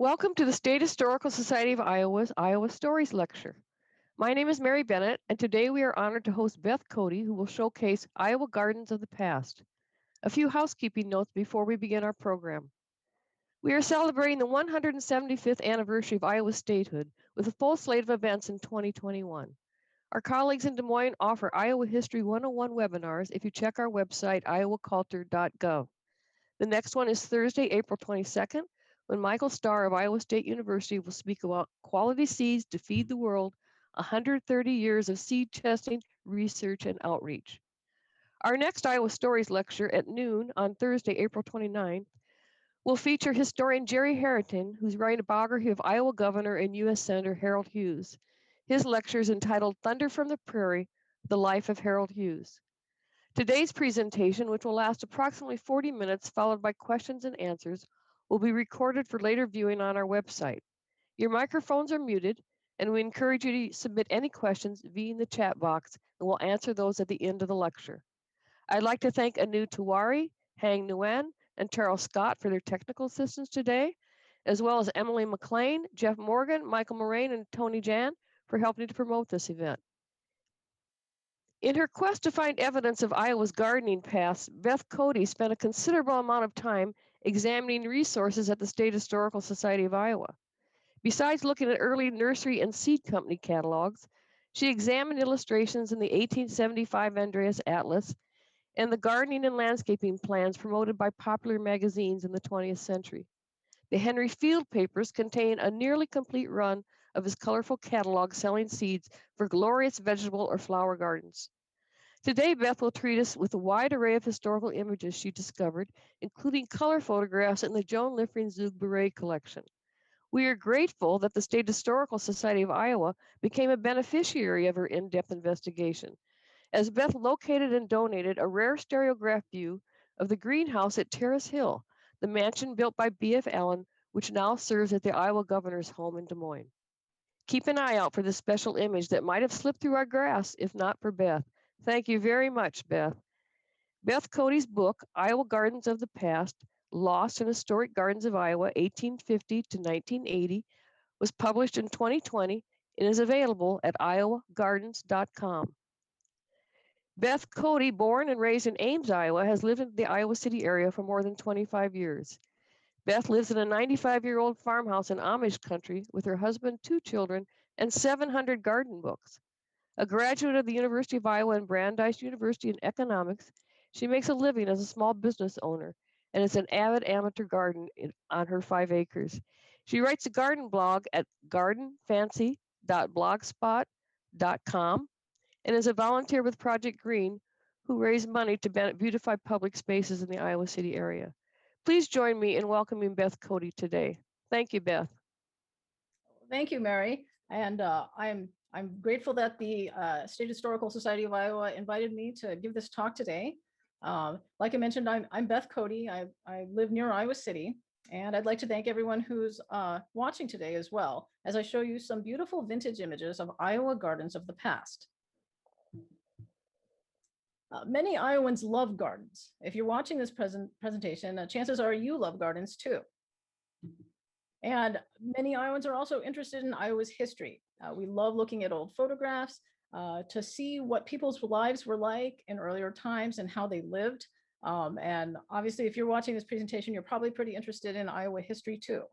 Welcome to the State Historical Society of Iowa's Iowa Stories Lecture. My name is Mary Bennett, and today we are honored to host Beth Cody, who will showcase Iowa Gardens of the Past. A few housekeeping notes before we begin our program. We are celebrating the 175th anniversary of Iowa's statehood with a full slate of events in 2021. Our colleagues in Des Moines offer Iowa History 101 webinars if you check our website, iowaculture.gov. The next one is Thursday, April 22nd, when Michael Starr of Iowa State University will speak about quality seeds to feed the world, 130 years of seed testing, research, and outreach. Our next Iowa Stories lecture at noon on Thursday, April 29th, will feature historian Jerry Harrington, who's writing a biography of Iowa Governor and U.S. Senator Harold Hughes. His lecture is entitled Thunder from the Prairie, The Life of Harold Hughes. Today's presentation, which will last approximately 40 minutes, followed by questions and answers, will be recorded for later viewing on our website. Your microphones are muted, and we encourage you to submit any questions via the chat box, and we'll answer those at the end of the lecture. I'd like to thank Anu Tawari, Hang Nguyen, and Charles Scott for their technical assistance today, as well as Emily McLean, Jeff Morgan, Michael Moraine, and Tony Jan for helping to promote this event. In her quest to find evidence of Iowa's gardening past, Beth Cody spent a considerable amount of time examining resources at the State Historical Society of Iowa. Besides looking at early nursery and seed company catalogs, she examined illustrations in the 1875 Andreas Atlas and the gardening and landscaping plans promoted by popular magazines in the 20th century. The Henry Field papers contain a nearly complete run of his colorful catalog selling seeds for glorious vegetable or flower gardens. Today, Beth will treat us with a wide array of historical images she discovered, including color photographs in the Joan Liffring Zug Beret collection. We are grateful that the State Historical Society of Iowa became a beneficiary of her in-depth investigation, as Beth located and donated a rare stereograph view of the greenhouse at Terrace Hill, the mansion built by B.F. Allen, which now serves as the Iowa governor's home in Des Moines. Keep an eye out for this special image that might have slipped through our grasp if not for Beth. Thank you very much, Beth. Beth Cody's book, Iowa Gardens of the Past, Lost in Historic Gardens of Iowa, 1850 to 1980, was published in 2020 and is available at iowagardens.com. Beth Cody, born and raised in Ames, Iowa, has lived in the Iowa City area for more than 25 years. Beth lives in a 95-year-old farmhouse in Amish country with her husband, 2 children, and 700 garden books. A graduate of the University of Iowa and Brandeis University in economics, she makes a living as a small business owner and is an avid amateur gardener on her 5 acres. She writes a garden blog at gardenfancy.blogspot.com and is a volunteer with Project Green, who raise money to beautify public spaces in the Iowa City area. Please join me in welcoming Beth Cody today. Thank you, Beth. Thank you, Mary. And I'm grateful that the State Historical Society of Iowa invited me to give this talk today. Like I mentioned, I'm Beth Cody. I live near Iowa City, and I'd like to thank everyone who's watching today as well, as I show you some beautiful vintage images of Iowa gardens of the past. Many Iowans love gardens. If you're watching this presentation, chances are you love gardens too. And many Iowans are also interested in Iowa's history. We love looking at old photographs to see what people's lives were like in earlier times and how they lived. And obviously, if you're watching this presentation, you're probably pretty interested in Iowa history too.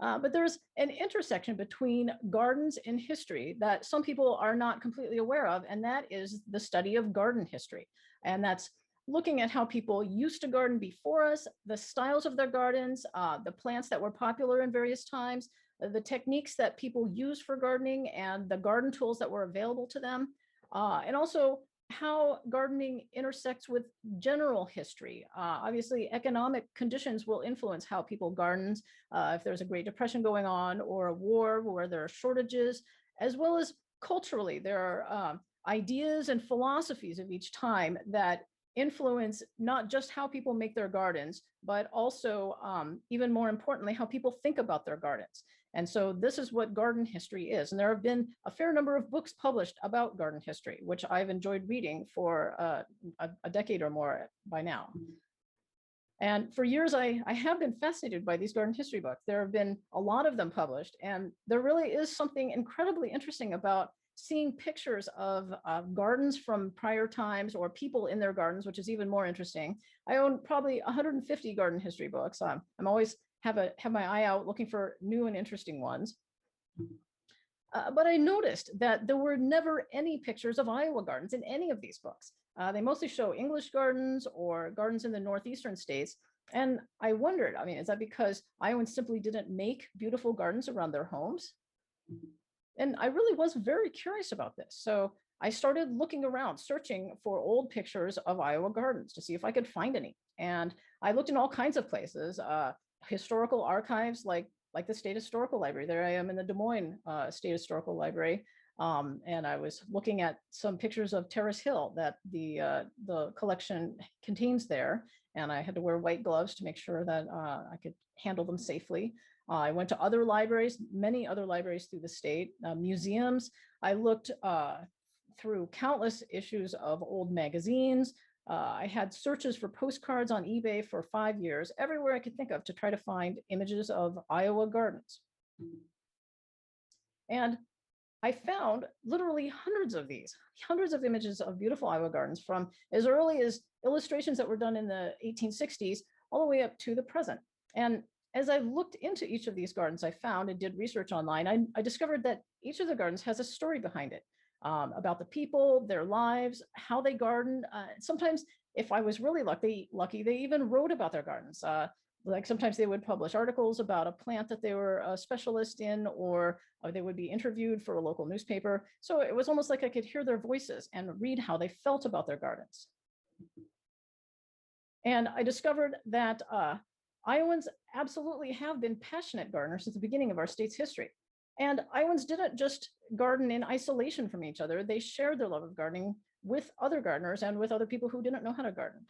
But there's an intersection between gardens and history that some people are not completely aware of, and that is the study of garden history. And that's looking at how people used to garden before us, the styles of their gardens, the plants that were popular in various times, the techniques that people used for gardening, and the garden tools that were available to them, and also how gardening intersects with general history. Obviously, economic conditions will influence how people garden. If there's a Great Depression going on or a war where there are shortages, as well as culturally, there are ideas and philosophies of each time that influence not just how people make their gardens, but also, even more importantly, how people think about their gardens. And so this is what garden history is. And there have been a fair number of books published about garden history, which I've enjoyed reading for a decade or more by now. And for years, I have been fascinated by these garden history books. There have been a lot of them published, and there really is something incredibly interesting about seeing pictures of gardens from prior times or people in their gardens, which is even more interesting. I own probably 150 garden history books. I'm always have my eye out looking for new and interesting ones. But I noticed that there were never any pictures of Iowa gardens in any of these books. They mostly show English gardens or gardens in the northeastern states. And I wondered, I mean, is that because Iowans simply didn't make beautiful gardens around their homes? And I really was very curious about this. So I started looking around, searching for old pictures of Iowa gardens to see if I could find any. And I looked in all kinds of places, historical archives like the State Historical Library. There I am in the Des Moines State Historical Library. And I was looking at some pictures of Terrace Hill that the collection contains there. And I had to wear white gloves to make sure that I could handle them safely. I went to other libraries, many other libraries through the state, museums. I looked through countless issues of old magazines. I had searches for postcards on eBay for 5 years, everywhere I could think of to try to find images of Iowa gardens. And I found literally hundreds of these, hundreds of images of beautiful Iowa gardens from as early as illustrations that were done in the 1860s all the way up to the present. And as I looked into each of these gardens, I found and did research online, I discovered that each of the gardens has a story behind it. About the people, their lives, how they garden. Sometimes, if I was really lucky, they even wrote about their gardens. Like sometimes they would publish articles about a plant that they were a specialist in, or they would be interviewed for a local newspaper. So it was almost like I could hear their voices and read how they felt about their gardens. And I discovered that Iowans absolutely have been passionate gardeners since the beginning of our state's history. And Iowans didn't just garden in isolation from each other. They shared their love of gardening with other gardeners and with other people who didn't know how to garden.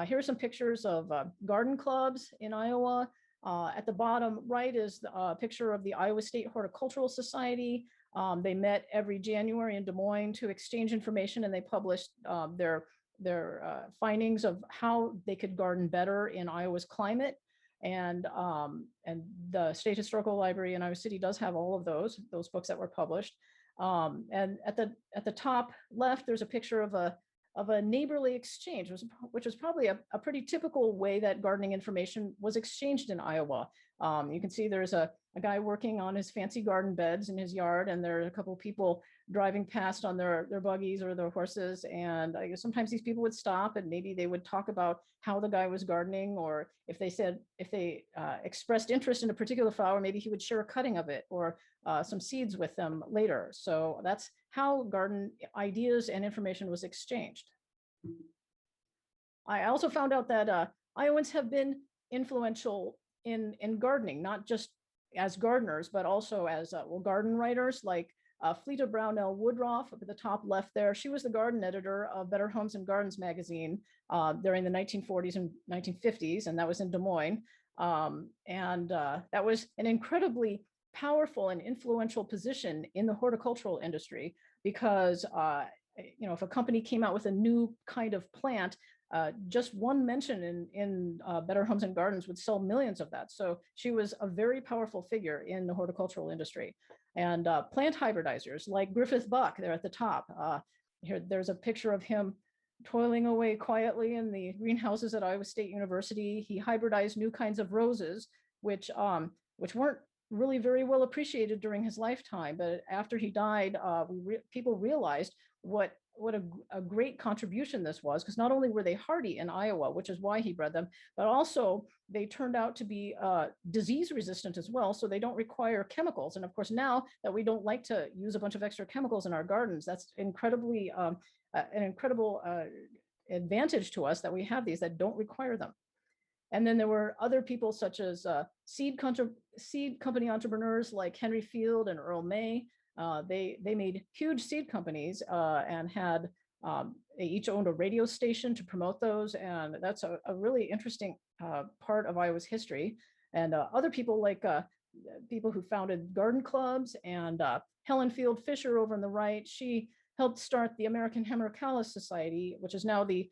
Here are some pictures of garden clubs in Iowa. At the bottom right is a picture of the Iowa State Horticultural Society. They met every January in Des Moines to exchange information, and they published their findings of how they could garden better in Iowa's climate. And the State Historical Library in Iowa City does have all of those books that were published. And at the top left, there's a picture of a neighborly exchange, which was probably a pretty typical way that gardening information was exchanged in Iowa. You can see there's a guy working on his fancy garden beds in his yard, and there are a couple of people driving past on their buggies or their horses. And I guess sometimes these people would stop and maybe they would talk about how the guy was gardening, or if they expressed interest in a particular flower, maybe he would share a cutting of it or some seeds with them later. So that's how garden ideas and information was exchanged. I also found out that Iowans have been influential in gardening, not just as gardeners, but also as garden writers, like Fleta Brownell Woodruff up at the top left there. She was the garden editor of Better Homes and Gardens magazine during the 1940s and 1950s, and that was in Des Moines. That was an incredibly powerful and influential position in the horticultural industry, because if a company came out with a new kind of plant, just one mention in Better Homes and Gardens would sell millions of that. So she was a very powerful figure in the horticultural industry. And plant hybridizers like Griffith Buck there at the top. There's a picture of him toiling away quietly in the greenhouses at Iowa State University. He hybridized new kinds of roses, which weren't really very well appreciated during his lifetime. But after he died, people realized what a great contribution this was, because not only were they hardy in Iowa, which is why he bred them, but also they turned out to be disease resistant as well, so they don't require chemicals. And of course, now that we don't like to use a bunch of extra chemicals in our gardens, that's incredibly an incredible advantage to us that we have these that don't require them. And then there were other people such as seed company entrepreneurs like Henry Field and Earl May. They made huge seed companies and had they each owned a radio station to promote those, and that's a really interesting part of Iowa's history. And other people like people who founded garden clubs, and Helen Field Fisher over on the right, she helped start the American Hemerocallis Society, which is now the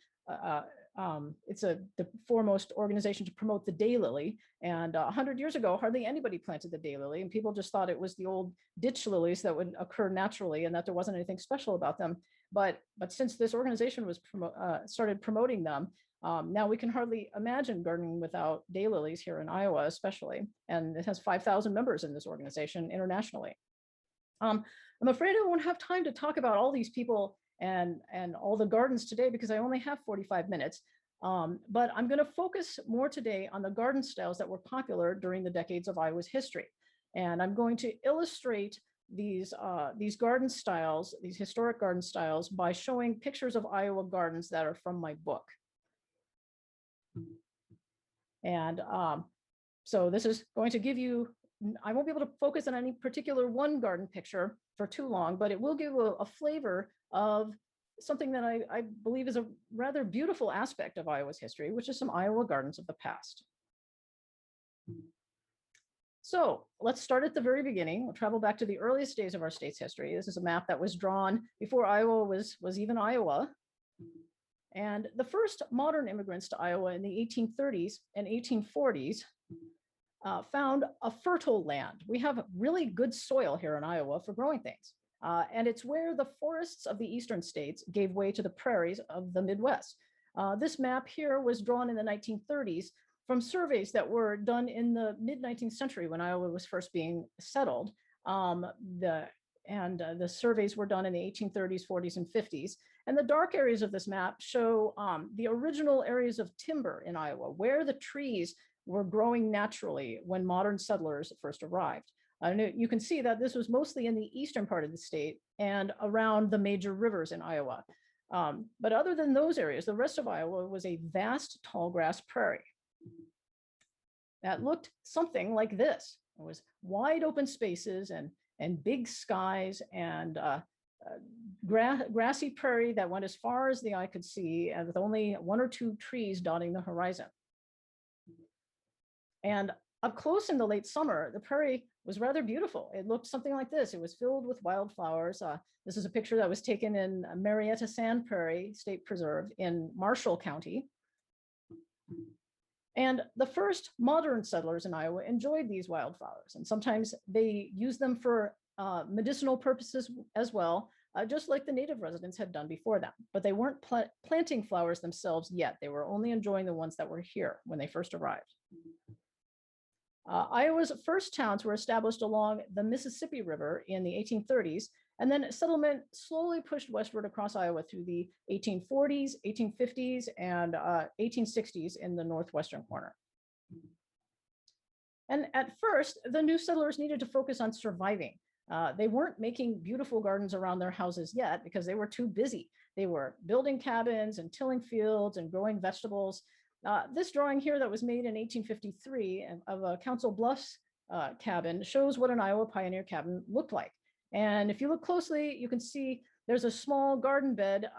it's the foremost organization to promote the daylily. And 100 years ago, hardly anybody planted the daylily, and people just thought it was the old ditch lilies that would occur naturally and that there wasn't anything special about them. But since this organization was started promoting them, now we can hardly imagine gardening without daylilies here in Iowa, especially. And it has 5,000 members in this organization internationally. I'm afraid I won't have time to talk about all these people and all the gardens today because I only have 45 minutes. But I'm going to focus more today on the garden styles that were popular during the decades of Iowa's history. And I'm going to illustrate these garden styles, these historic garden styles, by showing pictures of Iowa gardens that are from my book. And so this is going to give you, I won't be able to focus on any particular one garden picture for too long, but it will give a flavor of something that I believe is a rather beautiful aspect of Iowa's history, which is some Iowa gardens of the past. So let's start at the very beginning. We'll travel back to the earliest days of our state's history. This is a map that was drawn before Iowa was even Iowa. And the first modern immigrants to Iowa in the 1830s and 1840s found a fertile land. We have really good soil here in Iowa for growing things. And it's where the forests of the eastern states gave way to the prairies of the Midwest. This map here was drawn in the 1930s from surveys that were done in the mid-19th century when Iowa was first being settled. The surveys were done in the 1830s, 40s, and 50s. And the dark areas of this map show the original areas of timber in Iowa, where the trees were growing naturally when modern settlers first arrived. And you can see that this was mostly in the eastern part of the state and around the major rivers in Iowa. But other than those areas, the rest of Iowa was a vast tall grass prairie that looked something like this. It was wide open spaces and big skies and grassy prairie that went as far as the eye could see, and with only one or two trees dotting the horizon. And up close in the late summer, the prairie was rather beautiful. It looked something like this. It was filled with wildflowers. This is a picture that was taken in Marietta Sand Prairie State Preserve in Marshall County. And the first modern settlers in Iowa enjoyed these wildflowers, and sometimes they used them for medicinal purposes as well, just like the native residents had done before them. But they weren't planting flowers themselves yet. They were only enjoying the ones that were here when they first arrived. Iowa's first towns were established along the Mississippi River in the 1830s, and then settlement slowly pushed westward across Iowa through the 1840s, 1850s, and 1860s in the northwestern corner. And at first, the new settlers needed to focus on surviving. They weren't making beautiful gardens around their houses yet because they were too busy. They were building cabins and tilling fields and growing vegetables. This drawing here that was made in 1853 of a Council Bluffs cabin shows what an Iowa pioneer cabin looked like. And if you look closely, you can see there's a small garden bed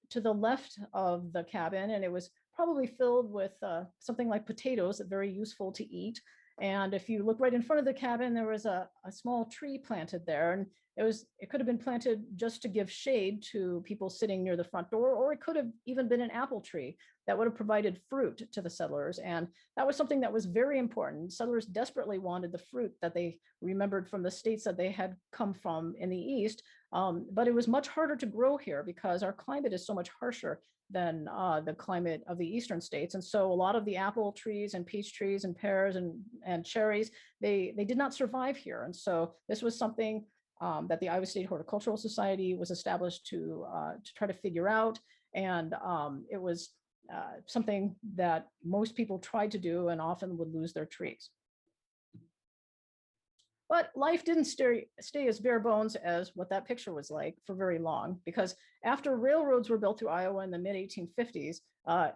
to the left of the cabin, and it was probably filled with something like potatoes that very useful to eat. And if you look right in front of the cabin, there was a small tree planted there, and it could have been planted just to give shade to people sitting near the front door, or it could have even been an apple tree that would have provided fruit to the settlers. And that was something that was very important. Settlers desperately wanted the fruit that they remembered from the states that they had come from in the East, but it was much harder to grow here because our climate is so much harsher than the climate of the eastern states. And so a lot of the apple trees and peach trees and pears and cherries, they did not survive here. And so this was something that the Iowa State Horticultural Society was established to try to figure out. And it was something that most people tried to do and often would lose their trees. But life didn't stay as bare bones as what that picture was like for very long, because after railroads were built through Iowa in the mid-1850s,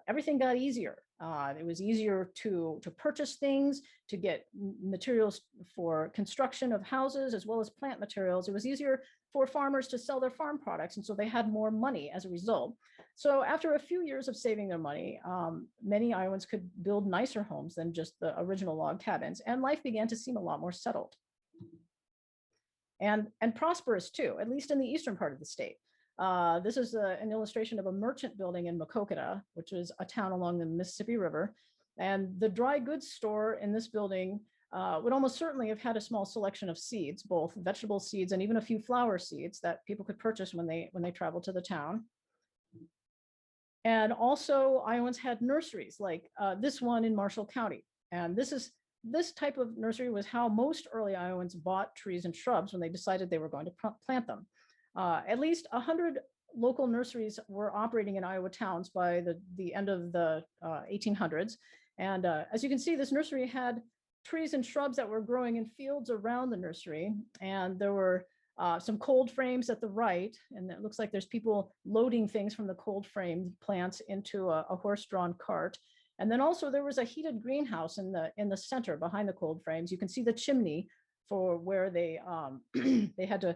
everything got easier. It was easier to purchase things, to get materials for construction of houses, as well as plant materials. It was easier for farmers to sell their farm products, and so they had more money as a result. So after a few years of saving their money, many Iowans could build nicer homes than just the original log cabins, and life began to seem a lot more settled. And prosperous too, at least in the eastern part of the state. This is an illustration of a merchant building in Maquoketa, which is a town along the Mississippi River. And the dry goods store in this building would almost certainly have had a small selection of seeds, both vegetable seeds and even a few flower seeds that people could purchase when they traveled to the town. And also Iowans had nurseries like this one in Marshall County. And this type of nursery was how most early Iowans bought trees and shrubs when they decided they were going to plant them. At least 100 local nurseries were operating in Iowa towns by the end of the 1800s. And as you can see, this nursery had trees and shrubs that were growing in fields around the nursery. And there were some cold frames at the right. And it looks like there's people loading things from the cold frame plants into a horse-drawn cart. And then also there was a heated greenhouse in the center behind the cold frames. You can see the chimney for where they they had to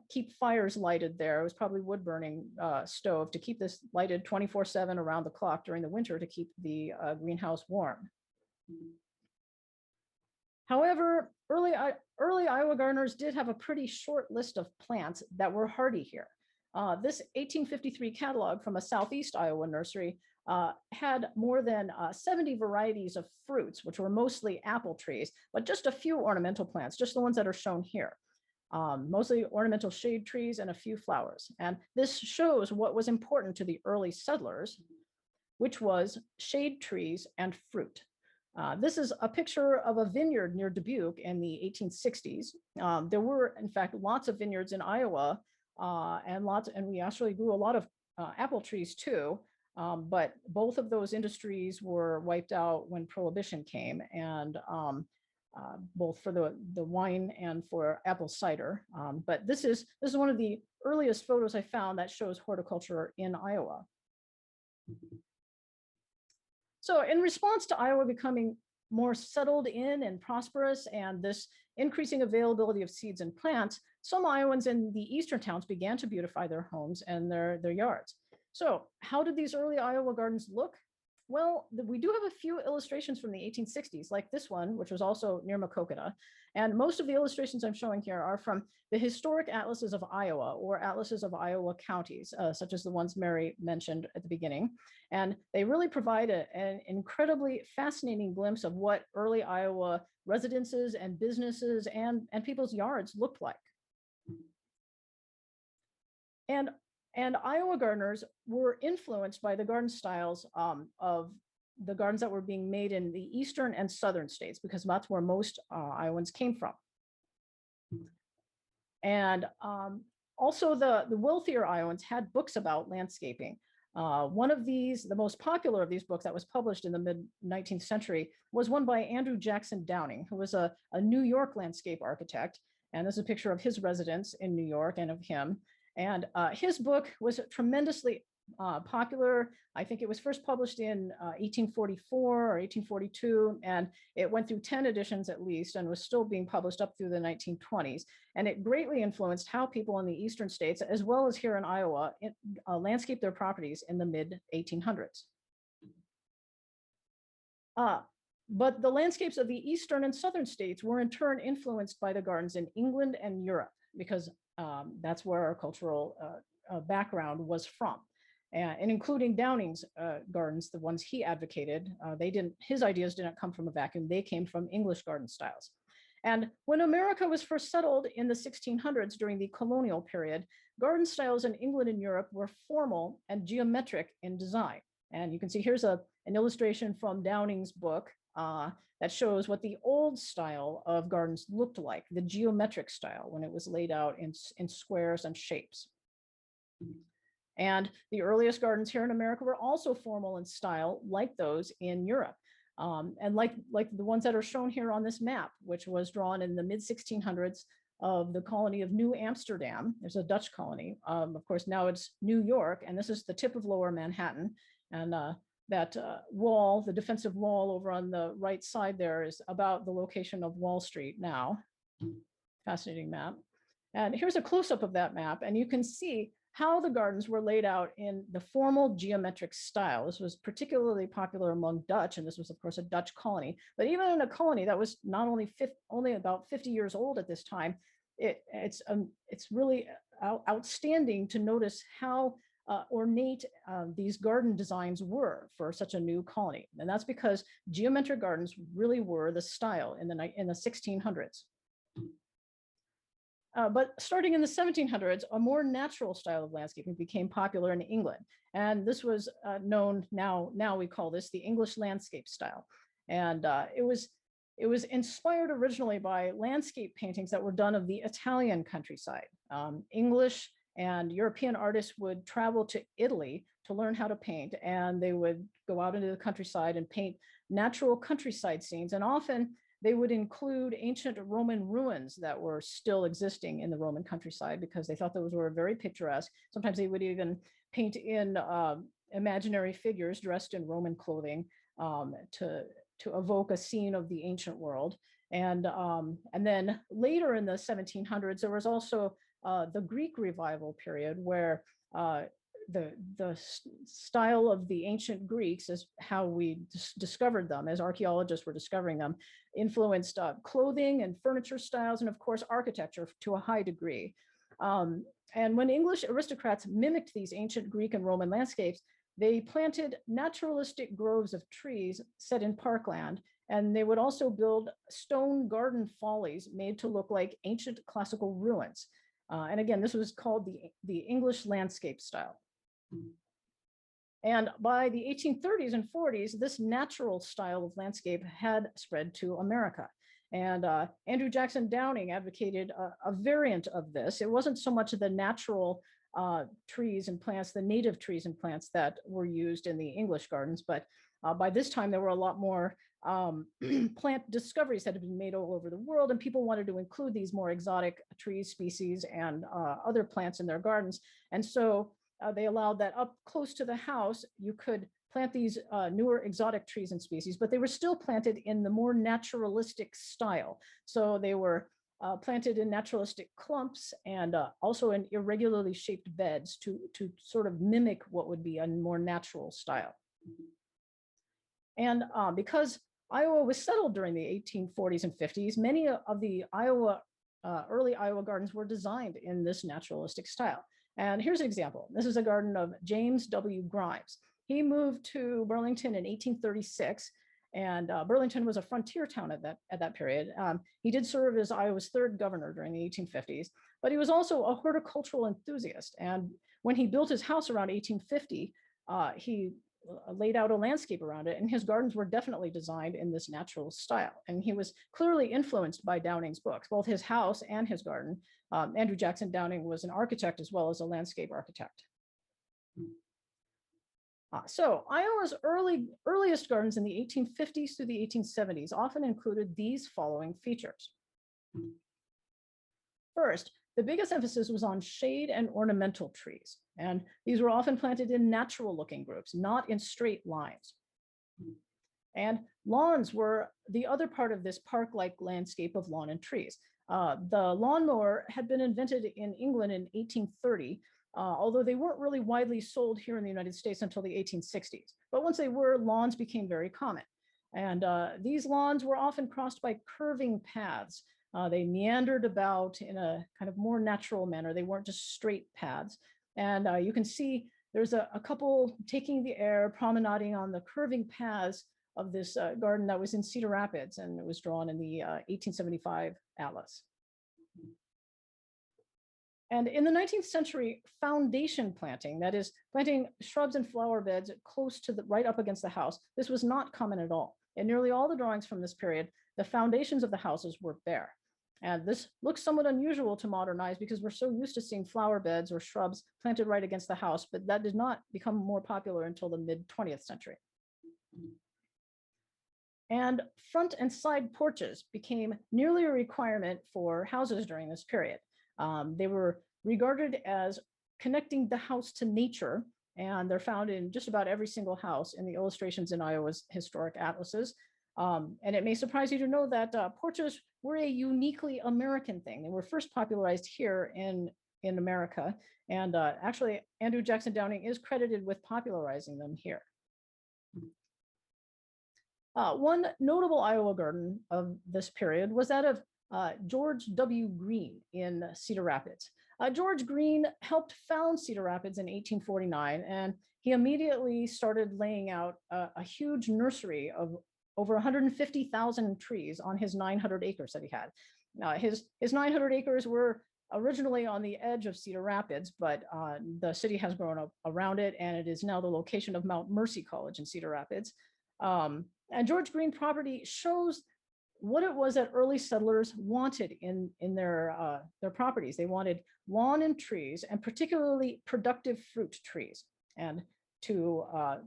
keep fires lighted there. It was probably wood burning stove to keep this lighted 24/7 around the clock during the winter to keep the greenhouse warm. However, early Iowa gardeners did have a pretty short list of plants that were hardy here. This 1853 catalog from a Southeast Iowa nursery had more than 70 varieties of fruits, which were mostly apple trees, but just a few ornamental plants, just the ones that are shown here. Mostly ornamental shade trees and a few flowers. And this shows what was important to the early settlers, which was shade trees and fruit. This is a picture of a vineyard near Dubuque in the 1860s. There were, in fact, lots of vineyards in Iowa, and we actually grew a lot of apple trees too. But both of those industries were wiped out when Prohibition came, and both for the wine and for apple cider. But this is one of the earliest photos I found that shows horticulture in Iowa. So in response to Iowa becoming more settled in and prosperous and this increasing availability of seeds and plants, some Iowans in the eastern towns began to beautify their homes and their yards. So how did these early Iowa gardens look? Well, we do have a few illustrations from the 1860s, like this one, which was also near Maquoketa. And most of the illustrations I'm showing here are from the historic atlases of Iowa or atlases of Iowa counties, such as the ones Mary mentioned at the beginning. And they really provide an incredibly fascinating glimpse of what early Iowa residences and businesses and people's yards looked like. And Iowa gardeners were influenced by the garden styles of the gardens that were being made in the eastern and southern states, because that's where most Iowans came from. And also the wealthier Iowans had books about landscaping. One of these, the most popular of these books that was published in the mid-19th century was one by Andrew Jackson Downing, who was a New York landscape architect. And this is a picture of his residence in New York and of him. And his book was tremendously popular. I think it was first published in 1844 or 1842, and it went through 10 editions at least and was still being published up through the 1920s. And it greatly influenced how people in the eastern states, as well as here in Iowa, landscaped their properties in the mid-1800s. But the landscapes of the eastern and southern states were in turn influenced by the gardens in England and Europe, because that's where our cultural background was from. And including Downing's gardens, the ones he advocated, his ideas didn't come from a vacuum, they came from English garden styles. And when America was first settled in the 1600s during the colonial period, garden styles in England and Europe were formal and geometric in design. And you can see here's an illustration from Downing's book that shows what the old style of gardens looked like, the geometric style, when it was laid out in squares and shapes. And the earliest gardens here in America were also formal in style, like those in Europe. And like the ones that are shown here on this map, which was drawn in the mid-1600s of the colony of New Amsterdam. There's a Dutch colony. Of course, now it's New York, and this is the tip of Lower Manhattan. And that wall, the defensive wall over on the right side there, is about the location of Wall Street now. Fascinating map. And here's a close-up of that map, and you can see how the gardens were laid out in the formal geometric style. This was particularly popular among Dutch, and this was, of course, a Dutch colony. But even in a colony that was not only about 50 years old at this time, it's really outstanding to notice how ornate these garden designs were for such a new colony. And that's because geometric gardens really were the style in the 1600s. But starting in the 1700s, a more natural style of landscaping became popular in England. And this was known, now we call this the English landscape style. And it was inspired originally by landscape paintings that were done of the Italian countryside. English and European artists would travel to Italy to learn how to paint, and they would go out into the countryside and paint natural countryside scenes. And often they would include ancient Roman ruins that were still existing in the Roman countryside because they thought those were very picturesque. Sometimes they would even paint in imaginary figures dressed in Roman clothing to evoke a scene of the ancient world. And then later in the 1700s, there was also the Greek revival period where the style of the ancient Greeks, is how we discovered them as archaeologists were discovering them, influenced clothing and furniture styles, and of course architecture to a high degree. And when English aristocrats mimicked these ancient Greek and Roman landscapes, they planted naturalistic groves of trees set in parkland, and they would also build stone garden follies made to look like ancient classical ruins. And again, this was called the English landscape style. And by the 1830s and 40s, this natural style of landscape had spread to America. And Andrew Jackson Downing advocated a variant of this. It wasn't so much the natural trees and plants, the native trees and plants that were used in the English gardens, but by this time there were a lot more plant discoveries that had been made all over the world, and people wanted to include these more exotic trees, species, and other plants in their gardens. And so they allowed that up close to the house, you could plant these newer exotic trees and species, but they were still planted in the more naturalistic style. So they were planted in naturalistic clumps and also in irregularly shaped beds to sort of mimic what would be a more natural style. And because Iowa was settled during the 1840s and 50s, many of the early Iowa gardens were designed in this naturalistic style. And here's an example. This is a garden of James W. Grimes. He moved to Burlington in 1836, and Burlington was a frontier town at that period. He did serve as Iowa's third governor during the 1850s, but he was also a horticultural enthusiast. And when he built his house around 1850, he laid out a landscape around it, and his gardens were definitely designed in this natural style. And he was clearly influenced by Downing's books, both his house and his garden. Andrew Jackson Downing was an architect as well as a landscape architect. So Iowa's earliest gardens in the 1850s through the 1870s often included these following features. First, the biggest emphasis was on shade and ornamental trees, and these were often planted in natural looking groups, not in straight lines. And lawns were the other part of this park-like landscape of lawn and trees. The lawnmower had been invented in England in 1830, although they weren't really widely sold here in the United States until the 1860s. But once they were, lawns became very common. And these lawns were often crossed by curving paths. They meandered about in a kind of more natural manner. They weren't just straight paths. And you can see there's a couple taking the air, promenading on the curving paths of this garden that was in Cedar Rapids, and it was drawn in the 1875 atlas. And in the 19th century, foundation planting, that is planting shrubs and flower beds close to right up against the house, this was not common at all. In nearly all the drawings from this period, the foundations of the houses were bare. And this looks somewhat unusual to modern eyes because we're so used to seeing flower beds or shrubs planted right against the house, but that did not become more popular until the mid-20th century. And front and side porches became nearly a requirement for houses during this period. They were regarded as connecting the house to nature, and they're found in just about every single house in the illustrations in Iowa's historic atlases. And it may surprise you to know that porches were a uniquely American thing. They were first popularized here in America, and actually Andrew Jackson Downing is credited with popularizing them here. One notable Iowa garden of this period was that of George W. Green in Cedar Rapids. George Green helped found Cedar Rapids in 1849, and he immediately started laying out a huge nursery of over 150,000 trees on his 900 acres that he had. His 900 acres were originally on the edge of Cedar Rapids, but the city has grown up around it, and it is now the location of Mount Mercy College in Cedar Rapids. And George Green property shows what it was that early settlers wanted in their properties. They wanted lawn and trees, and particularly productive fruit trees. And to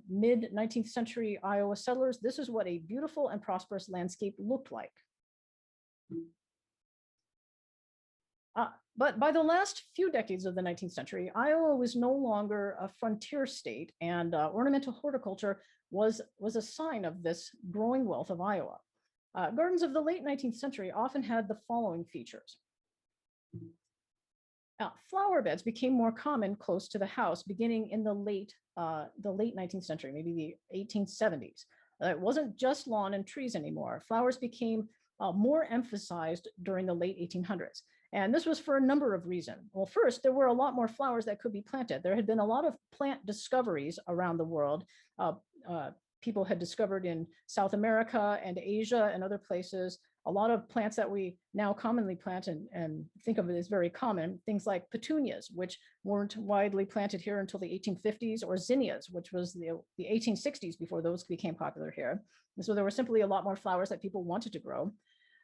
mid 19th century Iowa settlers, this is what a beautiful and prosperous landscape looked like. But by the last few decades of the 19th century, Iowa was no longer a frontier state, and ornamental horticulture was a sign of this growing wealth of Iowa. Gardens of the late 19th century often had the following features. Flower beds became more common close to the house beginning in the late 19th century, maybe the 1870s. It wasn't just lawn and trees anymore. Flowers became more emphasized during the late 1800s. And this was for a number of reasons. Well, first, there were a lot more flowers that could be planted. There had been a lot of plant discoveries around the world. People had discovered in South America and Asia and other places a lot of plants that we now commonly plant and think of it as very common, things like petunias, which weren't widely planted here until the 1850s, or zinnias, which was the 1860s before those became popular here. And so there were simply a lot more flowers that people wanted to grow.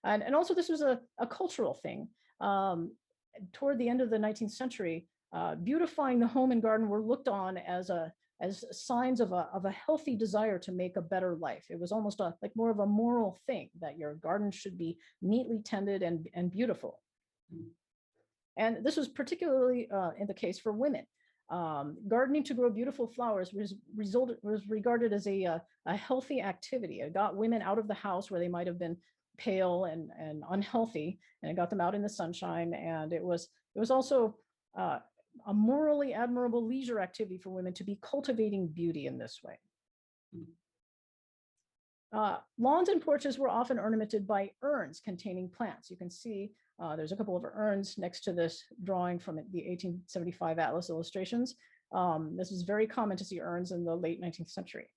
And also this was a cultural thing. Toward the end of the 19th century, beautifying the home and garden were looked on as signs of a healthy desire to make a better life. It was almost like more of a moral thing that your garden should be neatly tended and beautiful. And this was particularly in the case for women. Gardening to grow beautiful flowers was regarded as a healthy activity. It got women out of the house where they might have been pale and unhealthy, and it got them out in the sunshine. And it was also a morally admirable leisure activity for women to be cultivating beauty in this way. Lawns and porches were often ornamented by urns containing plants. You can see there's a couple of urns next to this drawing from the 1875 Atlas illustrations. This is very common to see urns in the late 19th century.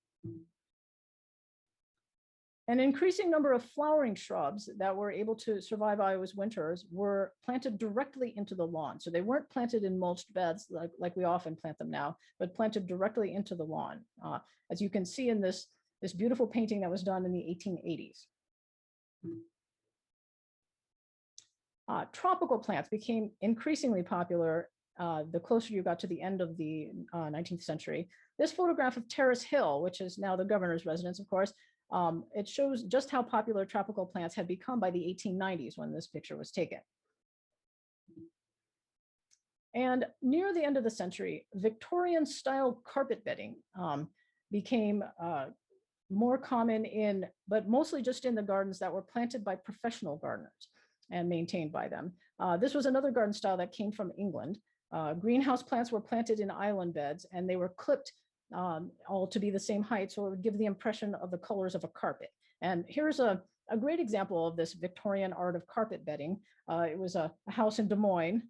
An increasing number of flowering shrubs that were able to survive Iowa's winters were planted directly into the lawn. So they weren't planted in mulched beds like we often plant them now, but planted directly into the lawn. As you can see in this beautiful painting that was done in the 1880s. Tropical plants became increasingly popular the closer you got to the end of the 19th century. This photograph of Terrace Hill, which is now the governor's residence, of course, it shows just how popular tropical plants had become by the 1890s when this picture was taken. And near the end of the century, Victorian style carpet bedding became more common but mostly just in the gardens that were planted by professional gardeners and maintained by them. This was another garden style that came from England. Greenhouse plants were planted in island beds, and they were clipped all to be the same height, so it would give the impression of the colors of a carpet. And here's a great example of this Victorian art of carpet bedding. It was a house in Des Moines.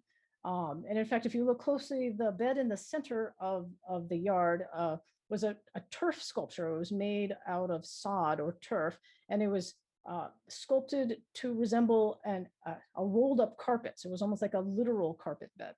And in fact, if you look closely, the bed in the center of the yard was a turf sculpture. It was made out of sod or turf, and it was sculpted to resemble a rolled up carpet. So it was almost like a literal carpet bed.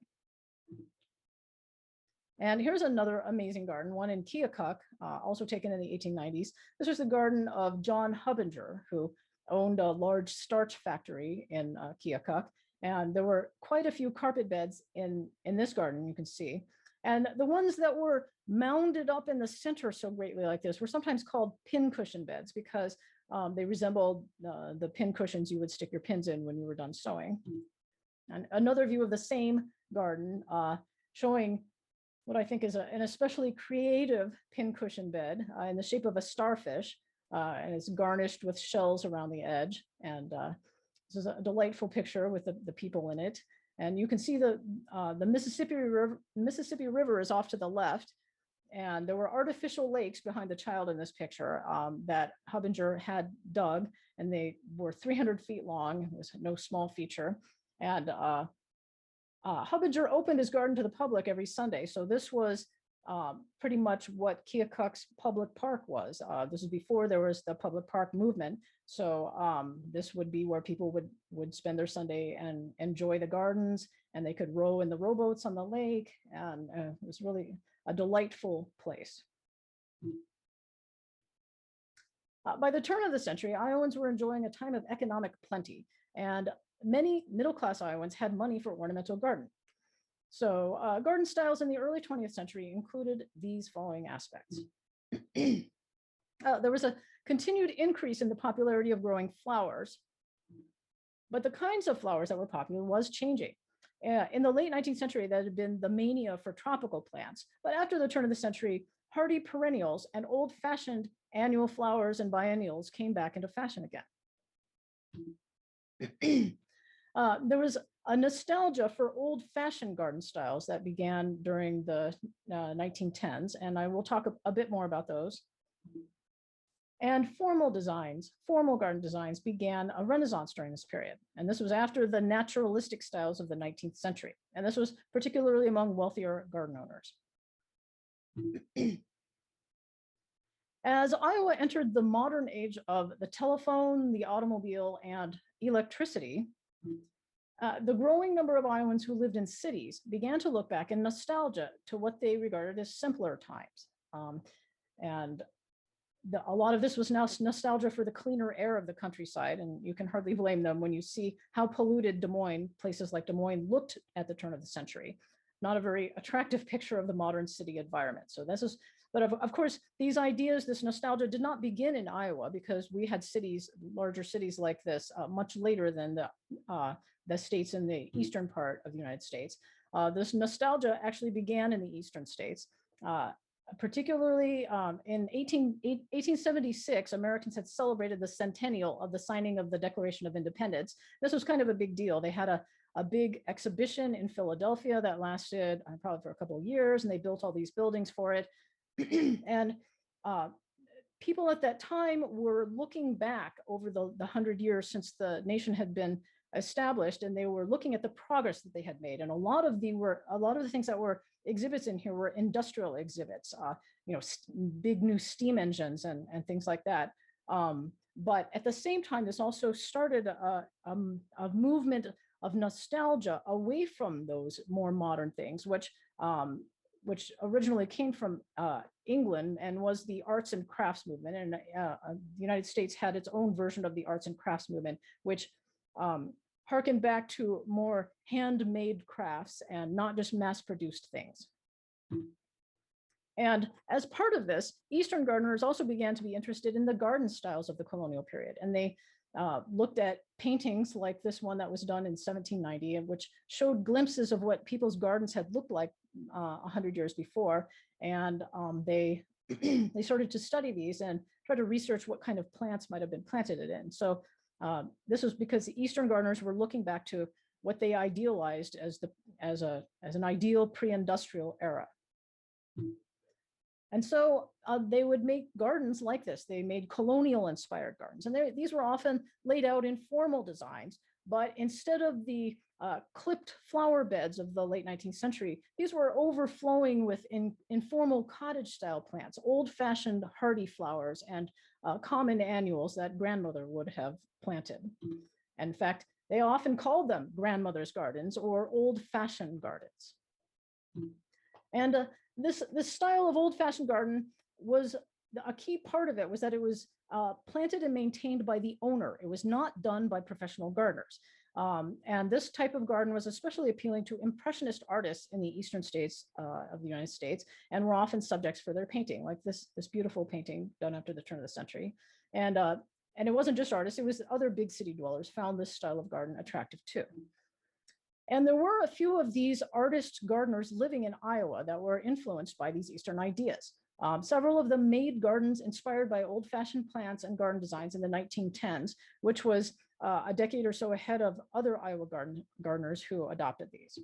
And here's another amazing garden, one in Keokuk, also taken in the 1890s. This was the garden of John Hubbinger, who owned a large starch factory in Keokuk. And there were quite a few carpet beds in this garden, you can see. And the ones that were mounded up in the center so greatly like this were sometimes called pin cushion beds, because they resembled the pin cushions you would stick your pins in when you were done sewing. And another view of the same garden showing what I think is an especially creative pincushion bed in the shape of a starfish, and it's garnished with shells around the edge. And this is a delightful picture with the people in it. And you can see the Mississippi River is off to the left, and there were artificial lakes behind the child in this picture that Hubbinger had dug, and they were 300 feet long. It was no small feature. And Hubbinger opened his garden to the public every Sunday. So this was pretty much what Keokuk's public park was. This is before there was the public park movement. So this would be where people would spend their Sunday and enjoy the gardens, and they could row in the rowboats on the lake. And it was really a delightful place. By the turn of the century, Iowans were enjoying a time of economic plenty, and many middle-class Iowans had money for ornamental garden. So garden styles in the early 20th century included these following aspects. There was a continued increase in the popularity of growing flowers, but the kinds of flowers that were popular was changing. In the late 19th century, that had been the mania for tropical plants, but after the turn of the century, hardy perennials and old-fashioned annual flowers and biennials came back into fashion again. There was a nostalgia for old-fashioned garden styles that began during the 1910s, and I will talk a bit more about those. And formal garden designs began a renaissance during this period. And this was after the naturalistic styles of the 19th century. And this was particularly among wealthier garden owners. As Iowa entered the modern age of the telephone, the automobile, and electricity, the growing number of Iowans who lived in cities began to look back in nostalgia to what they regarded as simpler times. A lot of this was now nostalgia for the cleaner air of the countryside, and you can hardly blame them when you see how polluted Des Moines, places like Des Moines, looked at the turn of the century. Not a very attractive picture of the modern city environment. So this is, but of course, these ideas, this nostalgia did not begin in Iowa, because we had cities, larger cities like this, much later than the states in the eastern part of the United States. This nostalgia actually began in the eastern states. Particularly in 1876, Americans had celebrated the centennial of the signing of the Declaration of Independence. This was kind of a big deal. They had a big exhibition in Philadelphia that lasted probably for a couple of years, and they built all these buildings for it. And people at that time were looking back over the 100 years since the nation had been established, and they were looking at the progress that they had made. And a lot of the things that were exhibits in here were industrial exhibits, big new steam engines and things like that. But at the same time, this also started a movement of nostalgia away from those more modern things, which originally came from England and was the arts and crafts movement. And the United States had its own version of the arts and crafts movement, which harkened back to more handmade crafts and not just mass-produced things. And as part of this, Eastern gardeners also began to be interested in the garden styles of the colonial period. And they looked at paintings like this one that was done in 1790, which showed glimpses of what people's gardens had looked like 100 years before. And they started to study these and try to research what kind of plants might have been planted in. So this was because the Eastern gardeners were looking back to what they idealized as an ideal pre-industrial era. And so they would make gardens like this. They made colonial inspired gardens, and these were often laid out in formal designs, but instead of the clipped flower beds of the late 19th century, these were overflowing with informal cottage style plants, old fashioned hardy flowers, and common annuals that grandmother would have planted. In fact, they often called them grandmother's gardens or old fashioned gardens. And this style of old fashioned garden was a key part of it, was that it was planted and maintained by the owner. It was not done by professional gardeners. And this type of garden was especially appealing to impressionist artists in the eastern states of the United States, and were often subjects for their painting, like this beautiful painting done after the turn of the century. And it wasn't just artists, it was other big city dwellers found this style of garden attractive too. And there were a few of these artist gardeners living in Iowa that were influenced by these Eastern ideas. Several of them made gardens inspired by old-fashioned plants and garden designs in the 1910s, which was a decade or so ahead of other Iowa gardeners who adopted these.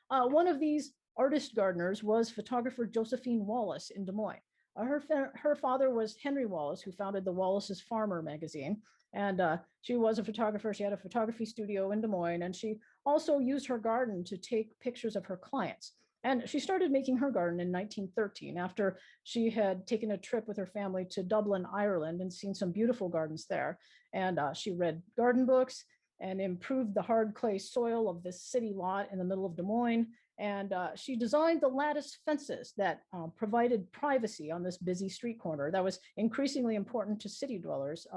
One of these artist gardeners was photographer Josephine Wallace in Des Moines. Her father was Henry Wallace, who founded the Wallace's Farmer magazine, And she was a photographer. She had a photography studio in Des Moines, and she also used her garden to take pictures of her clients. And she started making her garden in 1913 after she had taken a trip with her family to Dublin, Ireland, and seen some beautiful gardens there. And she read garden books and improved the hard clay soil of this city lot in the middle of Des Moines. And she designed the lattice fences that provided privacy on this busy street corner. That was increasingly important to city dwellers.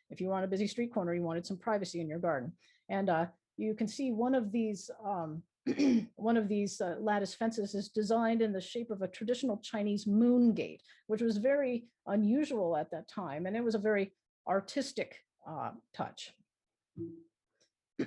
If you were on a busy street corner, you wanted some privacy in your garden. And you can see one of these lattice fences is designed in the shape of a traditional Chinese moon gate, which was very unusual at that time. And it was a very artistic touch.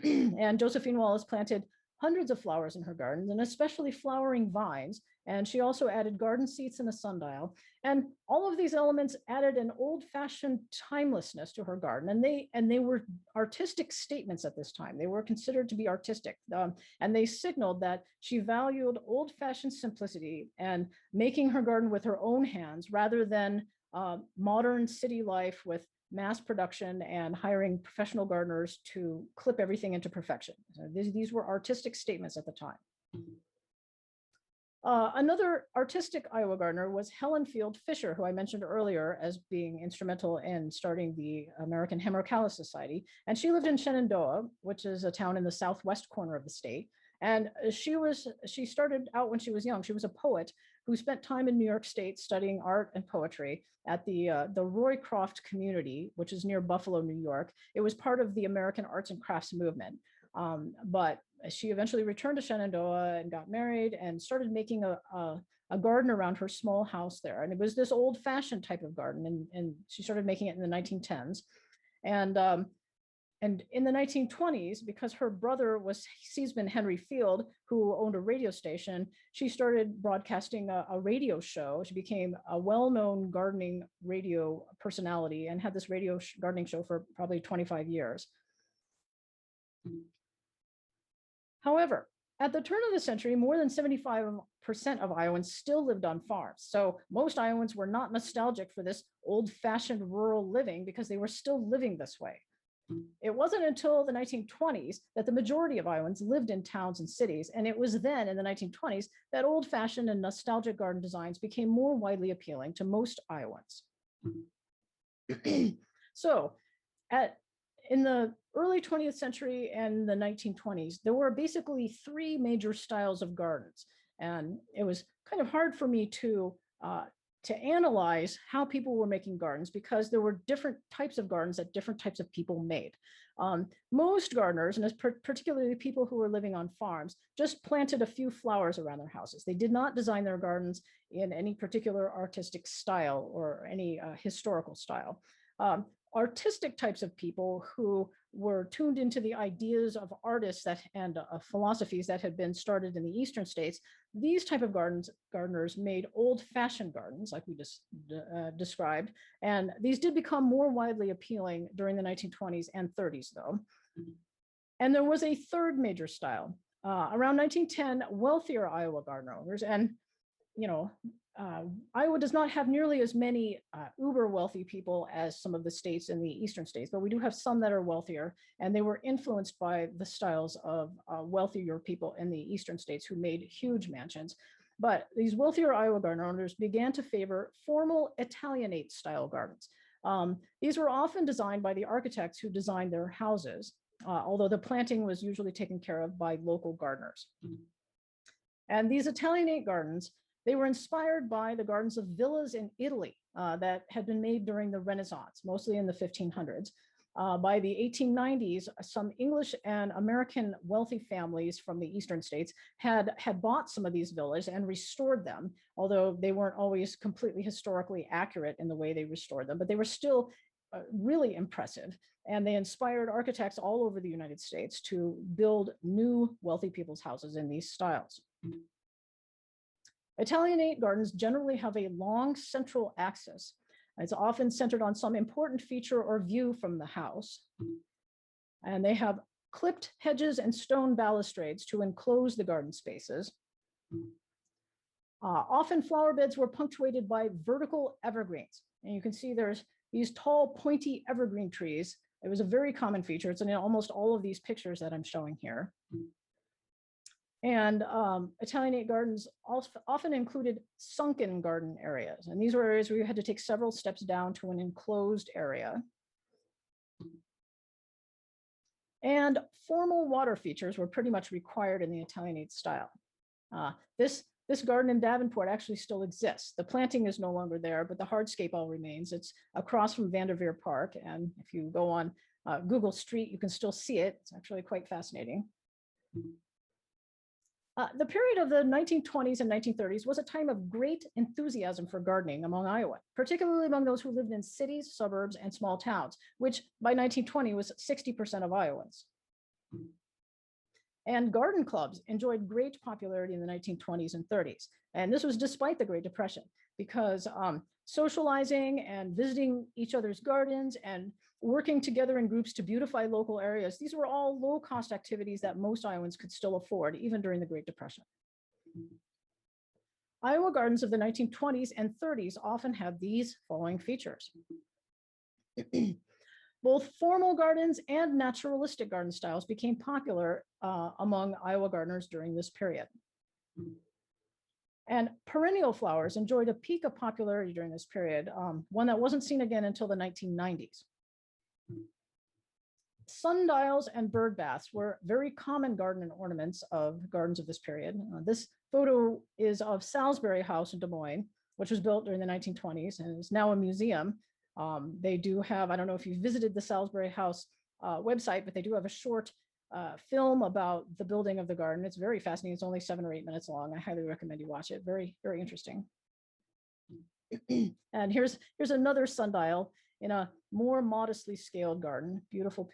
And Josephine Wallace planted hundreds of flowers in her gardens, and especially flowering vines. And she also added garden seats and a sundial. And all of these elements added an old-fashioned timelessness to her garden. And they were artistic statements at this time. They were considered to be artistic. And they signaled that she valued old-fashioned simplicity and making her garden with her own hands rather than modern city life with mass production and hiring professional gardeners to clip everything into perfection. So these were artistic statements at the time. Another artistic Iowa gardener was Helen Field Fisher, who I mentioned earlier as being instrumental in starting the American Hemerocallis Society. And she lived in Shenandoah, which is a town in the southwest corner of the state. And she started out when she was young. She was a poet who spent time in New York State studying art and poetry at the Roycroft community, which is near Buffalo, New York. It was part of the American arts and crafts movement. But she eventually returned to Shenandoah and got married and started making a garden around her small house there. And it was this old fashioned type of garden. And she started making it in the 1910s. And in the 1920s, because her brother was seedsman Henry Field, who owned a radio station, she started broadcasting a radio show. She became a well-known gardening radio personality and had this gardening show for probably 25 years. However, at the turn of the century, more than 75% of Iowans still lived on farms. So most Iowans were not nostalgic for this old-fashioned rural living because they were still living this way. It wasn't until the 1920s that the majority of Iowans lived in towns and cities, and it was then in the 1920s that old-fashioned and nostalgic garden designs became more widely appealing to most Iowans. So in the early 20th century and the 1920s, there were basically three major styles of gardens, and it was kind of hard for me to analyze how people were making gardens because there were different types of gardens that different types of people made. Most gardeners, and particularly people who were living on farms, just planted a few flowers around their houses. They did not design their gardens in any particular artistic style or any historical style. Artistic types of people who were tuned into the ideas of artists and philosophies that had been started in the eastern states, these type of gardeners made old-fashioned gardens, like we just described, and these did become more widely appealing during the 1920s and 30s, though. And there was a third major style. Around 1910, wealthier Iowa garden owners, and Iowa does not have nearly as many uber wealthy people as some of the states in the eastern states, but we do have some that are wealthier, and they were influenced by the styles of wealthier people in the eastern states who made huge mansions. But these wealthier Iowa garden owners began to favor formal Italianate style gardens. These were often designed by the architects who designed their houses, although the planting was usually taken care of by local gardeners. And these Italianate gardens, they were inspired by the gardens of villas in Italy that had been made during the Renaissance, mostly in the 1500s. By the 1890s, some English and American wealthy families from the eastern states had bought some of these villas and restored them, although they weren't always completely historically accurate in the way they restored them, but they were still really impressive. And they inspired architects all over the United States to build new wealthy people's houses in these styles. Italianate gardens generally have a long central axis. It's often centered on some important feature or view from the house. And they have clipped hedges and stone balustrades to enclose the garden spaces. Often flower beds were punctuated by vertical evergreens. And you can see there's these tall, pointy evergreen trees It was a very common feature. It's in almost all of these pictures that I'm showing here. And Italianate gardens often included sunken garden areas. And these were areas where you had to take several steps down to an enclosed area. And formal water features were pretty much required in the Italianate style. This garden in Davenport actually still exists. The planting is no longer there, but the hardscape all remains. It's across from Vanderveer Park. And if you go on Google Street, you can still see it. It's actually quite fascinating. The period of the 1920s and 1930s was a time of great enthusiasm for gardening among Iowa, particularly among those who lived in cities, suburbs, and small towns, which by 1920 was 60% of Iowans. And garden clubs enjoyed great popularity in the 1920s and 30s. And this was despite the Great Depression, because socializing and visiting each other's gardens and working together in groups to beautify local areas, these were all low-cost activities that most Iowans could still afford, even during the Great Depression. Iowa gardens of the 1920s and 30s often had these following features. Both formal gardens and naturalistic garden styles became popular among Iowa gardeners during this period. And perennial flowers enjoyed a peak of popularity during this period, one that wasn't seen again until the 1990s. Sundials and bird baths were very common garden ornaments of gardens of this period. This photo is of Salisbury House in Des Moines, which was built during the 1920s and is now a museum. They do have, I don't know if you visited the Salisbury House website, but they do have a short film about the building of the garden. It's very fascinating. It's only 7 or 8 minutes long. I highly recommend you watch it. Very, very interesting. And here's another sundial in a more modestly scaled garden, beautiful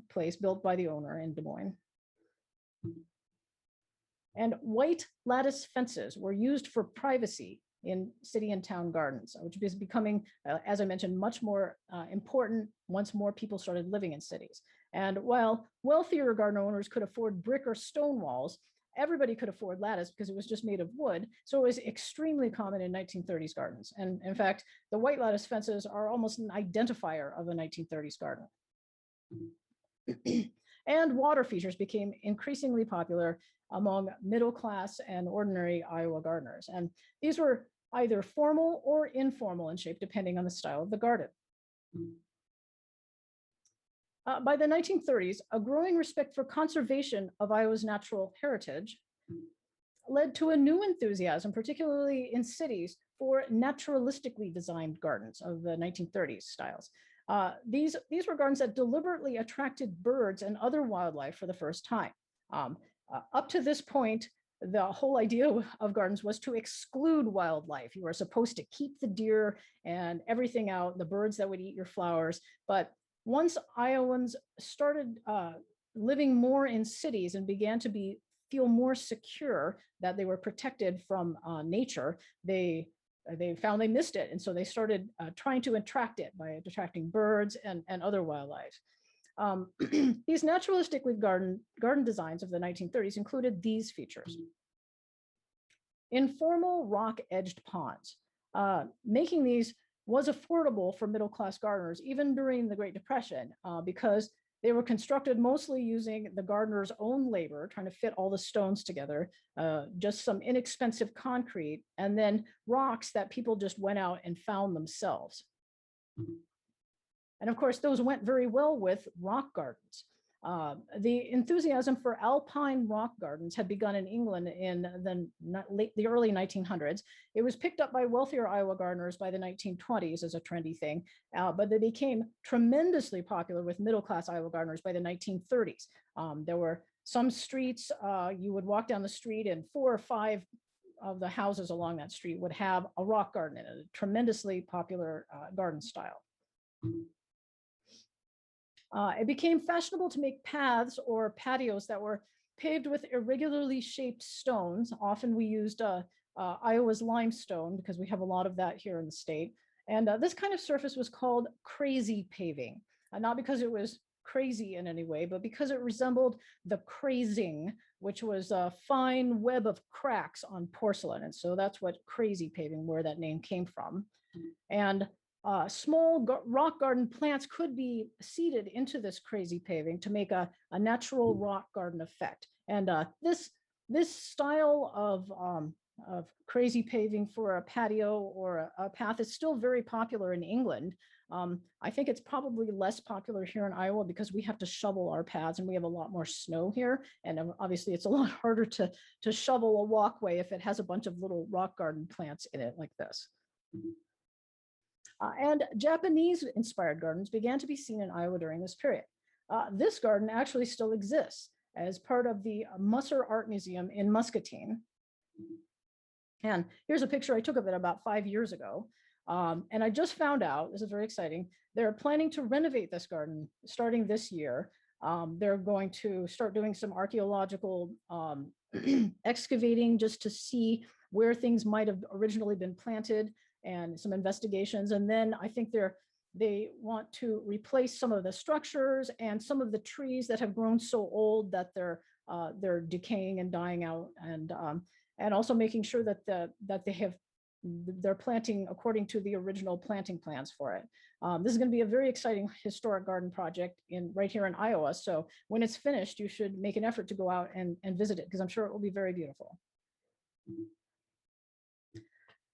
place built by the owner in Des Moines. And white lattice fences were used for privacy in city and town gardens, which is becoming, as I mentioned, much more important once more people started living in cities. And while wealthier garden owners could afford brick or stone walls, everybody could afford lattice because it was just made of wood. So it was extremely common in 1930s gardens. And in fact, the white lattice fences are almost an identifier of a 1930s garden. And water features became increasingly popular among middle class and ordinary Iowa gardeners. And these were either formal or informal in shape, depending on the style of the garden. By the 1930s, a growing respect for conservation of Iowa's natural heritage led to a new enthusiasm, particularly in cities, for naturalistically designed gardens of the 1930s styles. These were gardens that deliberately attracted birds and other wildlife for the first time. Up to this point, the whole idea of gardens was to exclude wildlife. You were supposed to keep the deer and everything out, the birds that would eat your flowers. But once Iowans started living more in cities and began to feel more secure that they were protected from nature, they found they missed it. And so they started trying to attract it by attracting birds and other wildlife. These naturalistically garden designs of the 1930s included these features. Informal rock-edged ponds. Making these was affordable for middle-class gardeners, even during the Great Depression, because they were constructed mostly using the gardener's own labor, trying to fit all the stones together, just some inexpensive concrete, and then rocks that people just went out and found themselves. And of course, those went very well with rock gardens. The enthusiasm for alpine rock gardens had begun in England in the early 1900s. It was picked up by wealthier Iowa gardeners by the 1920s as a trendy thing, but they became tremendously popular with middle-class Iowa gardeners by the 1930s. There were some streets, you would walk down the street and 4 or 5 of the houses along that street would have a rock garden in it, a tremendously popular garden style. It became fashionable to make paths or patios that were paved with irregularly shaped stones. Often we used Iowa's limestone because we have a lot of that here in the state. And this kind of surface was called crazy paving, not because it was crazy in any way, but because it resembled the crazing, which was a fine web of cracks on porcelain. And so that's what crazy paving, where that name came from. And small rock garden plants could be seeded into this crazy paving to make a natural rock garden effect. And this style of crazy paving for a patio or a path is still very popular in England. I think it's probably less popular here in Iowa because we have to shovel our paths and we have a lot more snow here. And obviously it's a lot harder to shovel a walkway if it has a bunch of little rock garden plants in it like this. And Japanese-inspired gardens began to be seen in Iowa during this period. This garden actually still exists as part of the Musser Art Museum in Muscatine. And here's a picture I took of it about 5 years ago. And I just found out, this is very exciting, they're planning to renovate this garden starting this year. They're going to start doing some archaeological excavating just to see where things might have originally been planted and some investigations. And then I think they want to replace some of the structures and some of the trees that have grown so old that they're decaying and dying out, and also making sure that they're planting according to the original planting plans for it. This is going to be a very exciting historic garden project right here in Iowa. So when it's finished, you should make an effort to go out and visit it because I'm sure it will be very beautiful.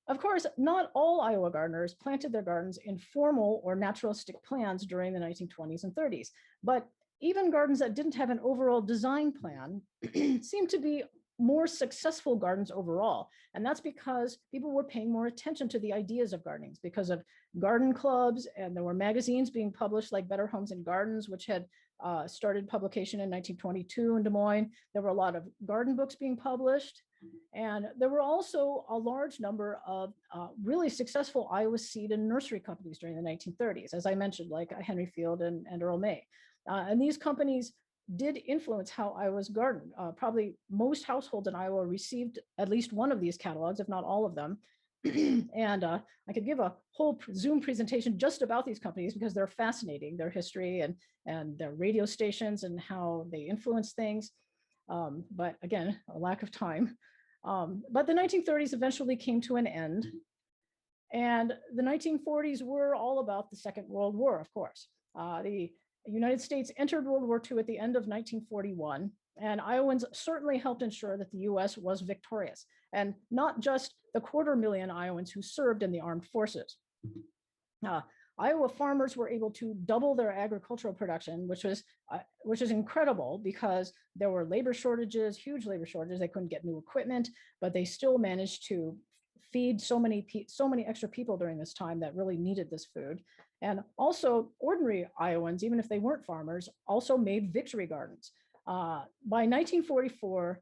Of course, not all Iowa gardeners planted their gardens in formal or naturalistic plans during the 1920s and 30s, but even gardens that didn't have an overall design plan seemed to be more successful gardens overall. And that's because people were paying more attention to the ideas of gardening because of garden clubs, and there were magazines being published like Better Homes and Gardens, which had started publication in 1922 in Des Moines. There were a lot of garden books being published. And there were also a large number of really successful Iowa seed and nursery companies during the 1930s, as I mentioned, like Henry Field and Earl May. And these companies did influence how Iowa's gardened. Probably most households in Iowa received at least one of these catalogs, if not all of them. And I could give a whole Zoom presentation just about these companies because they're fascinating, their history and their radio stations and how they influence things. But again, a lack of time. But the 1930s eventually came to an end. And the 1940s were all about the Second World War, of course. The United States entered World War II at the end of 1941, and Iowans certainly helped ensure that the US was victorious, and not just the 250,000 Iowans who served in the armed forces. Iowa farmers were able to double their agricultural production, which is incredible because there were labor shortages, huge labor shortages. They couldn't get new equipment, but they still managed to feed so many extra people during this time that really needed this food. And also ordinary Iowans, even if they weren't farmers, also made victory gardens. By 1944,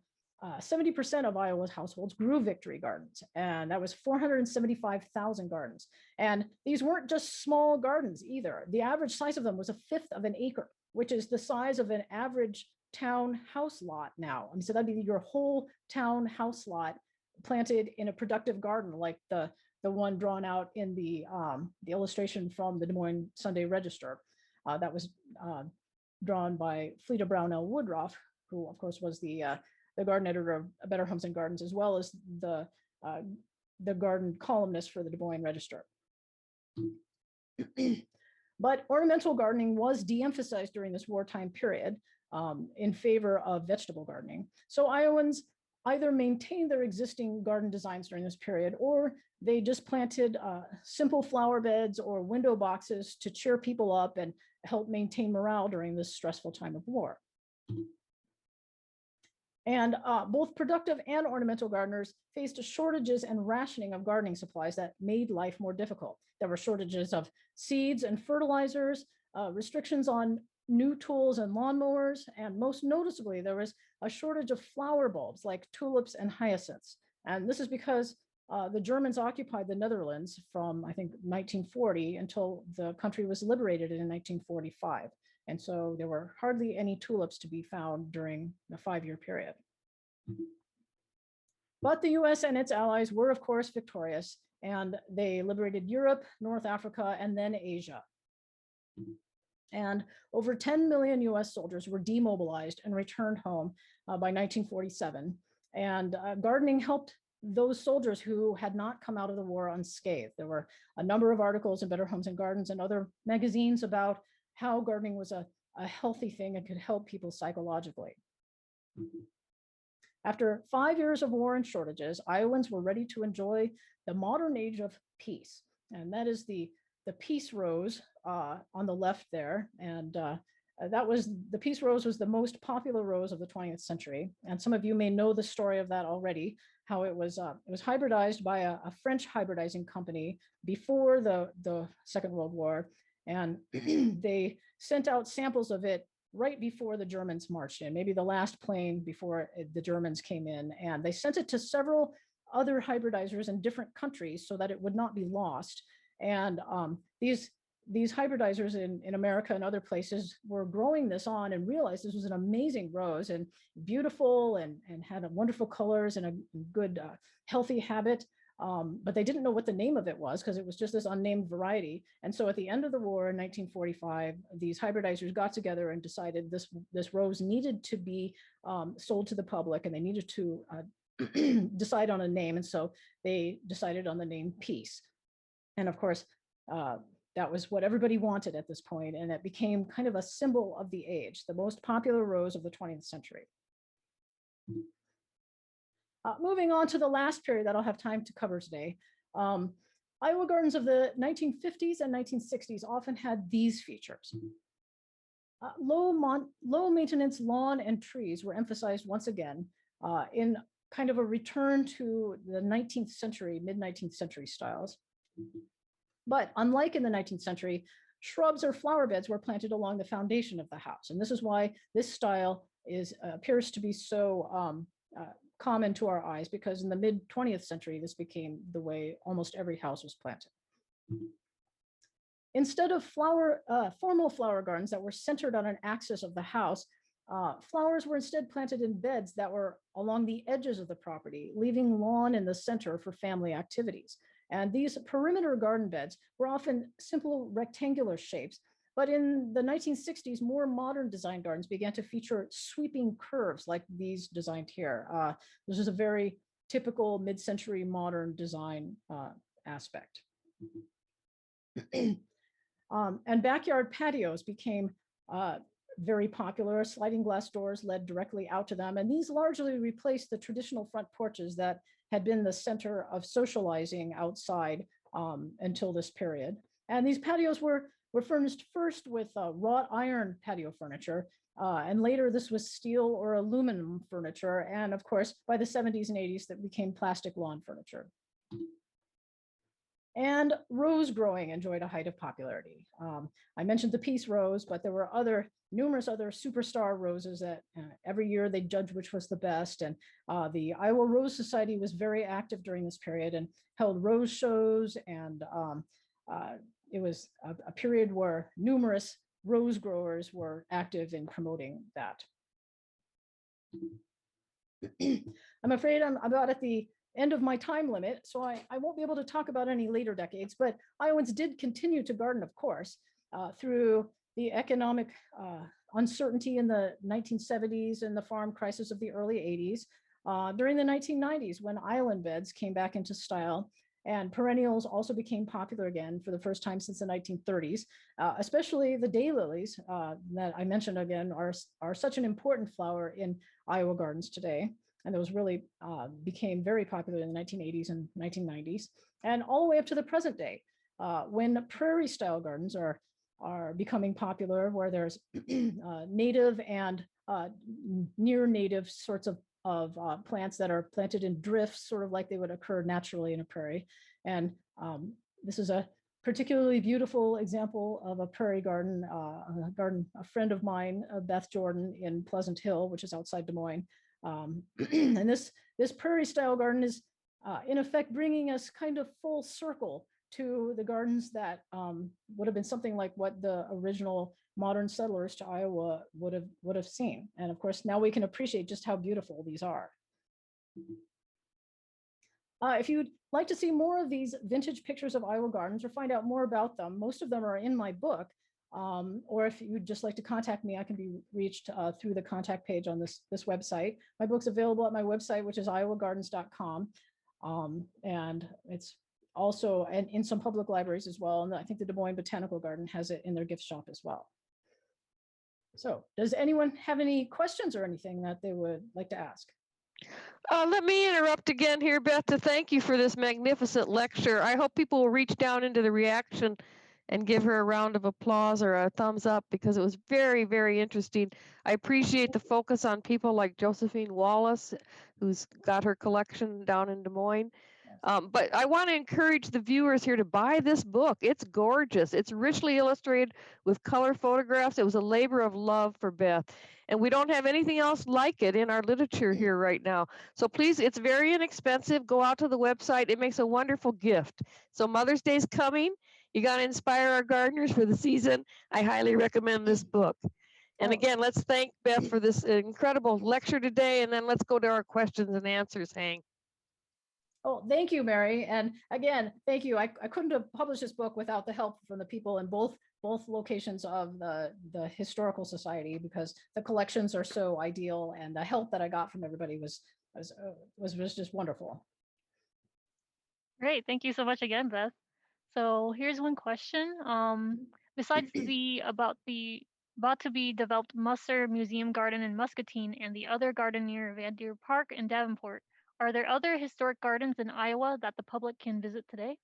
70% of Iowa's households grew victory gardens, and that was 475,000 gardens. And these weren't just small gardens either. The average size of them was 1/5 of an acre, which is the size of an average town house lot now. I mean, so that'd be your whole town house lot planted in a productive garden, like the one drawn out in the illustration from the Des Moines Sunday Register. That was drawn by Fleda Brownell Woodruff, who of course was the garden editor of Better Homes and Gardens, as well as the garden columnist for the Des Moines Register. But ornamental gardening was de-emphasized during this wartime period in favor of vegetable gardening. So Iowans either maintained their existing garden designs during this period, or they just planted simple flower beds or window boxes to cheer people up and help maintain morale during this stressful time of war. And both productive and ornamental gardeners faced shortages and rationing of gardening supplies that made life more difficult. There were shortages of seeds and fertilizers, restrictions on new tools and lawnmowers, and most noticeably, there was a shortage of flower bulbs like tulips and hyacinths. And this is because the Germans occupied the Netherlands from, I think, 1940 until the country was liberated in 1945. And so there were hardly any tulips to be found during the 5-year period. But the US and its allies were, of course, victorious, and they liberated Europe, North Africa, and then Asia. And over 10 million US soldiers were demobilized and returned home by 1947. And gardening helped those soldiers who had not come out of the war unscathed. There were a number of articles in Better Homes and Gardens and other magazines about how gardening was a healthy thing and could help people psychologically. After 5 years of war and shortages, Iowans were ready to enjoy the modern age of peace. And that is the peace rose on the left there. And that was, the peace rose was the most popular rose of the 20th century. And some of you may know the story of that already, how it was hybridized by a French hybridizing company before the Second World War. And they sent out samples of it right before the Germans marched in, maybe the last plane before the Germans came in. And they sent it to several other hybridizers in different countries so that it would not be lost. And these hybridizers in America and other places were growing this on and realized this was an amazing rose and beautiful and had wonderful colors and a good healthy habit. But they didn't know what the name of it was because it was just this unnamed variety. And so at the end of the war in 1945, these hybridizers got together and decided this rose needed to be sold to the public, and they needed to decide on a name. And so they decided on the name Peace. And of course, that was what everybody wanted at this point, and it became kind of a symbol of the age, the most popular rose of the 20th century. Moving on to the last period that I'll have time to cover today. Iowa gardens of the 1950s and 1960s often had these features. Low maintenance lawn and trees were emphasized once again in kind of a return to the 19th century, mid-19th century styles. But unlike in the 19th century, shrubs or flower beds were planted along the foundation of the house. And this is why this style appears to be so common to our eyes, because in the mid 20th century, this became the way almost every house was planted. Instead of formal flower gardens that were centered on an axis of the house, flowers were instead planted in beds that were along the edges of the property, leaving lawn in the center for family activities. And these perimeter garden beds were often simple rectangular shapes. But in the 1960s, more modern design gardens began to feature sweeping curves like these designed here. This is a very typical mid-century modern design aspect. And backyard patios became very popular. Sliding glass doors led directly out to them. And these largely replaced the traditional front porches that had been the center of socializing outside until this period. And these patios were furnished first with wrought iron patio furniture, and later this was steel or aluminum furniture. And of course, by the 70s and 80s, that became plastic lawn furniture. And rose growing enjoyed a height of popularity. I mentioned the peace rose, but there were numerous other superstar roses that every year they judged which was the best. And the Iowa Rose Society was very active during this period and held rose shows, and it was a period where numerous rose growers were active in promoting that. I'm afraid I'm about at the end of my time limit, so I won't be able to talk about any later decades, but Iowans did continue to garden, of course, through the economic uncertainty in the 1970s and the farm crisis of the early 80s. During the 1990s, when island beds came back into style, and perennials also became popular again for the first time since the 1930s, especially the daylilies that I mentioned again are such an important flower in Iowa gardens today. And those really became very popular in the 1980s and 1990s, and all the way up to the present day, when prairie style gardens are becoming popular, where there's native and near native sorts of plants that are planted in drifts, sort of like they would occur naturally in a prairie. And this is a particularly beautiful example of a prairie garden, a friend of mine, Beth Jordan, in Pleasant Hill, which is outside Des Moines. And this prairie style garden is in effect bringing us kind of full circle to the gardens that would have been something like what the original modern settlers to Iowa would have seen. And of course, now we can appreciate just how beautiful these are. If you'd like to see more of these vintage pictures of Iowa gardens or find out more about them, most of them are in my book. Or if you'd just like to contact me, I can be reached through the contact page on this website. My book's available at my website, which is iowagardens.com. And it's also and in some public libraries as well. And I think the Des Moines Botanical Garden has it in their gift shop as well. So does anyone have any questions or anything that they would like to ask? Let me interrupt again here, Beth, to thank you for this magnificent lecture. I hope people will reach down into the reaction and give her a round of applause or a thumbs up because it was very, very interesting. I appreciate the focus on people like Josephine Wallace, who's got her collection down in Des Moines. But I want to encourage the viewers here to buy this book. It's gorgeous. It's richly illustrated with color photographs. It was a labor of love for Beth. And we don't have anything else like it in our literature here right now. So please, it's very inexpensive. Go out to the website. It makes a wonderful gift. So Mother's Day's coming. You got to inspire our gardeners for the season. I highly recommend this book. And again, let's thank Beth for this incredible lecture today. And then let's go to our questions and answers, Hank. Oh, thank you, Mary. And again, thank you. I couldn't have published this book without the help from the people in both locations of the Historical Society, because the collections are so ideal, and the help that I got from everybody was just wonderful. Great. Thank you so much again, Beth. So here's one question. Besides the about to be developed Musser Museum Garden in Muscatine and the other garden near Van Deer Park in Davenport, are there other historic gardens in Iowa that the public can visit today?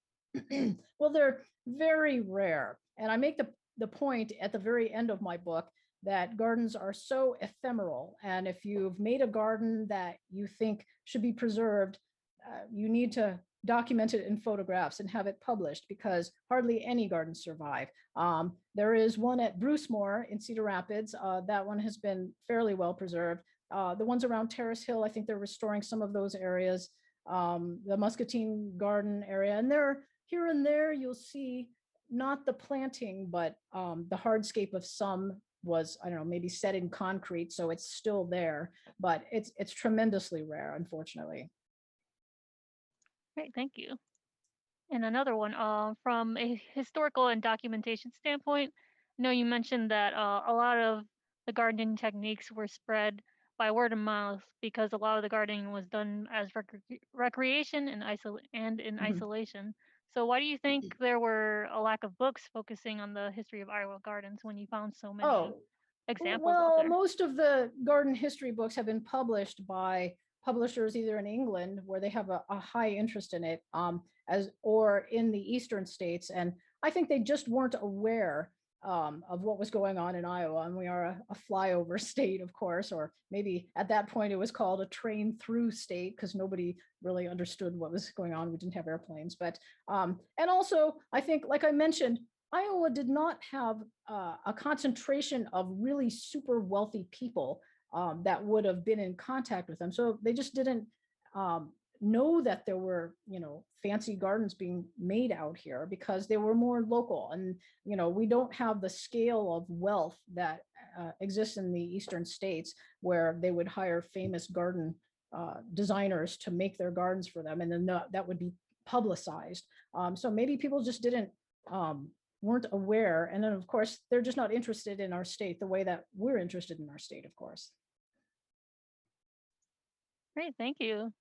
Well, they're very rare. And I make the point at the very end of my book that gardens are so ephemeral. And if you've made a garden that you think should be preserved, you need to document it in photographs and have it published, because hardly any gardens survive. There is one at Brucemore in Cedar Rapids. That one has been fairly well preserved. The ones around Terrace Hill, I think they're restoring some of those areas. The Muscatine Garden area, and there here and there you'll see not the planting, but the hardscape of some was, I don't know, maybe set in concrete, so it's still there, but it's tremendously rare, unfortunately. Great, thank you. And another one, from a historical and documentation standpoint, I know you mentioned that a lot of the gardening techniques were spread by word of mouth because a lot of the gardening was done as recreation and isolation. So why do you think there were a lack of books focusing on the history of Iowa gardens when you found so many examples out there? Most of the garden history books have been published by publishers either in England, where they have a high interest in it, or in the eastern states. And I think they just weren't aware of what was going on in Iowa. And we are a flyover state, of course, or maybe at that point it was called a train through state, because nobody really understood what was going on. We didn't have airplanes. But and also, I think, like I mentioned, Iowa did not have a concentration of really super wealthy people that would have been in contact with them. So they just didn't know that there were, fancy gardens being made out here, because they were more local. And, we don't have the scale of wealth that exists in the eastern states, where they would hire famous garden designers to make their gardens for them. And then that would be publicized. So maybe people just weren't aware. And then, of course, they're just not interested in our state the way that we're interested in our state, of course. Great, thank you.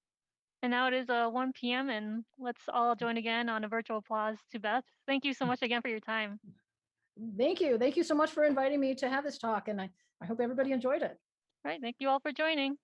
And now it is 1 p.m. and let's all join again on a virtual applause to Beth. Thank you so much again for your time. Thank you. Thank you so much for inviting me to have this talk, and I hope everybody enjoyed it. All right, thank you all for joining.